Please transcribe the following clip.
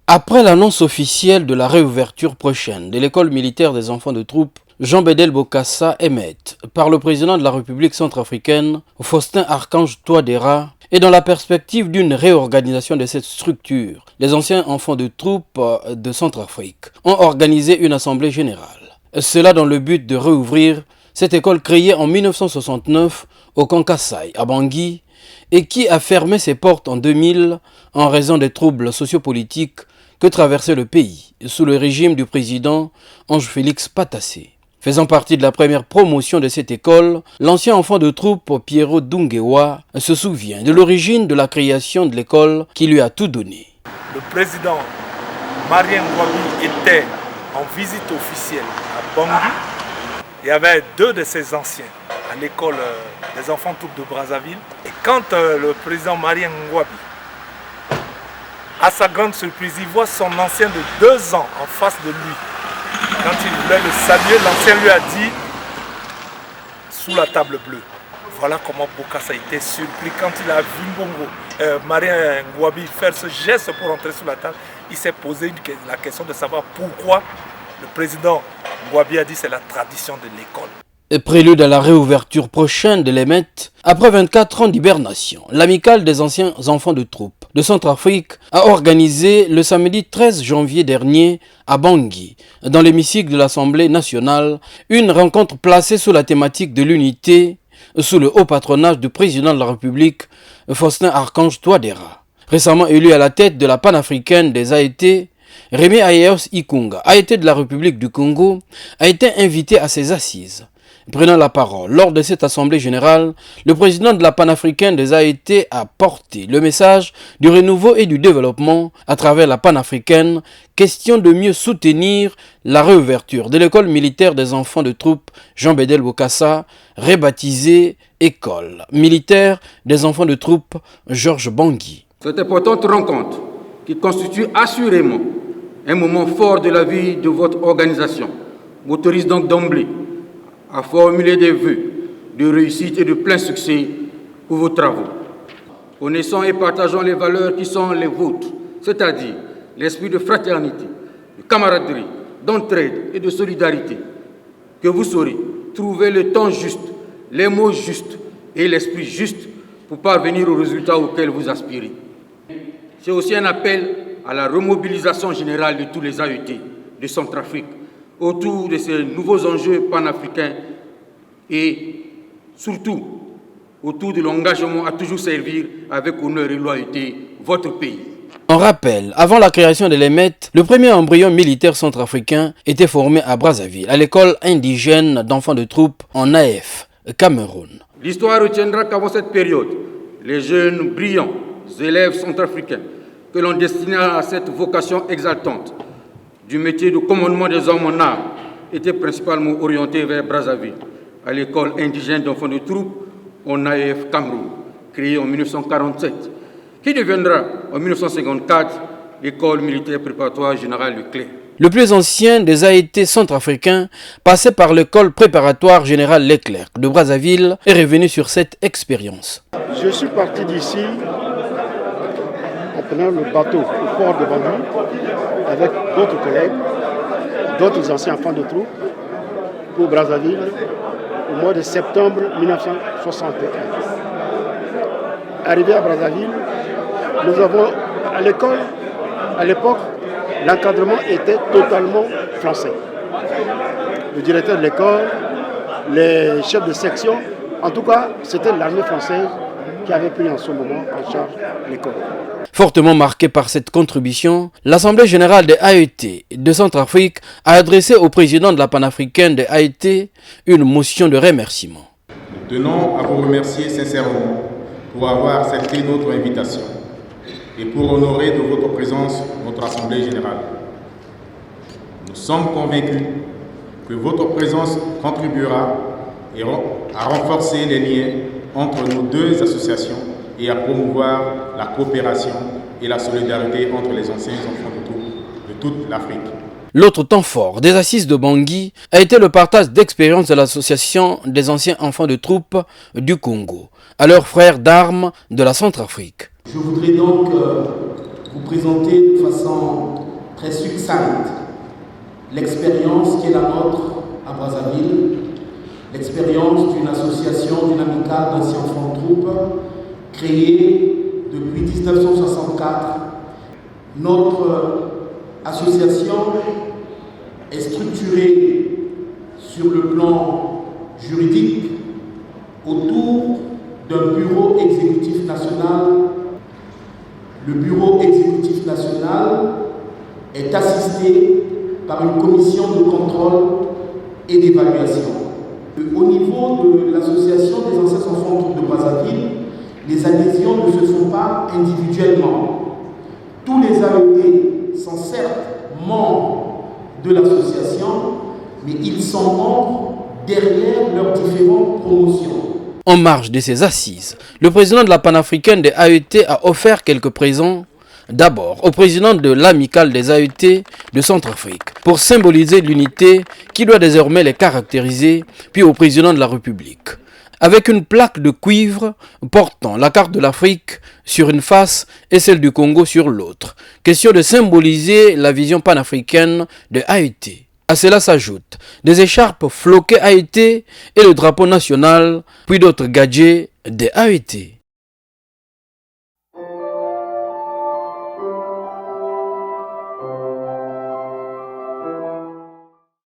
Après l'annonce officielle de la réouverture prochaine de l'école militaire des enfants de troupe Jean-Bédel Bokassa Emmet par le président de la République centrafricaine Faustin Archange Touadéra et dans la perspective d'une réorganisation de cette structure, les anciens enfants de troupe de Centrafrique ont organisé une assemblée générale. Cela dans le but de réouvrir cette école créée en 1969 au camp Kassai à Bangui et qui a fermé ses portes en 2000 en raison des troubles sociopolitiques que traversait le pays sous le régime du président Ange-Félix Patassé. Faisant partie de la première promotion de cette école, l'ancien enfant de troupe Pierrot Dungewa se souvient de l'origine de la création de l'école qui lui a tout donné. Le président Marien Ngouabi était en visite officielle à Bangui. Il y avait deux de ses anciens à l'école des enfants de troupe de Brazzaville. Et quand le président Marien Ngouabi, à sa grande surprise, il voit son ancien de 2 ans en face de lui. Quand il voulait le saluer, l'ancien lui a dit « sous la table bleue ». Voilà comment Bokassa a été surpris quand il a vu Marien Ngouabi faire ce geste pour entrer sous la table. Il s'est posé la question de savoir pourquoi le président Ngouabi a dit que c'est la tradition de l'école. Prélude à la réouverture prochaine de l'Emmet, après 24 ans d'hibernation, l'amicale des anciens enfants de troupe de Centrafrique a organisé le samedi 13 janvier dernier à Bangui, dans l'hémicycle de l'Assemblée nationale, une rencontre placée sous la thématique de l'unité sous le haut patronage du président de la République, Faustin Archange Touadéra. Récemment élu à la tête de la panafricaine des AET, Rémi Ayos Ikunga, AET de la République du Congo, a été invité à ses assises. Prenant la parole lors de cette assemblée générale, le président de la panafricaine des AET a porté le message du renouveau et du développement à travers la panafricaine, question de mieux soutenir la réouverture de l'école militaire des enfants de troupe Jean-Bédel Bokassa, rebaptisée École militaire des enfants de troupe Georges Bangui. Cette importante rencontre qui constitue assurément un moment fort de la vie de votre organisation m'autorise donc d'emblée à formuler des vœux de réussite et de plein succès pour vos travaux. Connaissons et partageons les valeurs qui sont les vôtres, c'est-à-dire l'esprit de fraternité, de camaraderie, d'entraide et de solidarité, que vous saurez trouver le temps juste, les mots justes et l'esprit juste pour parvenir aux résultats auxquels vous aspirez. C'est aussi un appel à la remobilisation générale de tous les AET de Centrafrique autour de ces nouveaux enjeux panafricains et surtout autour de l'engagement à toujours servir avec honneur et loyauté votre pays. En rappel, avant la création de l'Emmet, le premier embryon militaire centrafricain était formé à Brazzaville, à l'école indigène d'enfants de troupe en AF, Cameroun. L'histoire retiendra qu'avant cette période, les jeunes brillants élèves centrafricains que l'on destinait à cette vocation exaltante du métier de commandement des hommes en armes étaient principalement orientés vers Brazzaville, à l'école indigène d'enfants de troupe en AF Cameroun, créée en 1947, qui deviendra en 1954 l'école militaire préparatoire générale Leclerc. Le plus ancien des AET centrafricains, passé par l'école préparatoire générale Leclerc de Brazzaville, est revenu sur cette expérience. Je suis parti d'ici en prenant le bateau au port de Bangui avec d'autres collègues, d'autres anciens enfants de troupe pour Brazzaville au mois de septembre 1961. Arrivé à Brazzaville, nous avons à l'école, à l'époque, l'encadrement était totalement français. Le directeur de l'école, les chefs de section, en tout cas, c'était l'armée française qui avait pris en ce moment en charge l'école. Fortement marqué par cette contribution, l'Assemblée générale des AET de Centrafrique a adressé au président de la panafricaine des AET une motion de remerciement. Nous tenons à vous remercier sincèrement pour avoir accepté notre invitation et pour honorer de votre présence notre Assemblée générale. Nous sommes convaincus que votre présence contribuera à renforcer les liens entre nos deux associations et à promouvoir la coopération et la solidarité entre les anciens enfants de toute l'Afrique. L'autre temps fort des assises de Bangui a été le partage d'expériences de l'association des anciens enfants de troupe du Congo à leurs frères d'armes de la Centrafrique. Je voudrais donc vous présenter de façon très succincte l'expérience qui est la nôtre à Brazzaville, l'expérience d'une association, d'une amicale d'anciens enfants de troupe créée depuis 1964. Notre association est structurée sur le plan juridique autour d'un bureau exécutif national. Le bureau exécutif national est assisté par une commission de contrôle et d'évaluation. Au niveau de l'association des anciens enfants de troupe de Brazzaville, les adhésions ne se font pas individuellement. Tous les AED sont certes membres de l'association, mais ils sont membres derrière leurs différentes promotions. En marge de ces assises, le président de la panafricaine des AET a offert quelques présents. D'abord au président de l'amicale des AET de Centrafrique pour symboliser l'unité qui doit désormais les caractériser, puis au président de la République, avec une plaque de cuivre portant la carte de l'Afrique sur une face et celle du Congo sur l'autre. Question de symboliser la vision panafricaine de AET. À cela s'ajoutent des écharpes floquées AET et le drapeau national, puis d'autres gadgets des AET.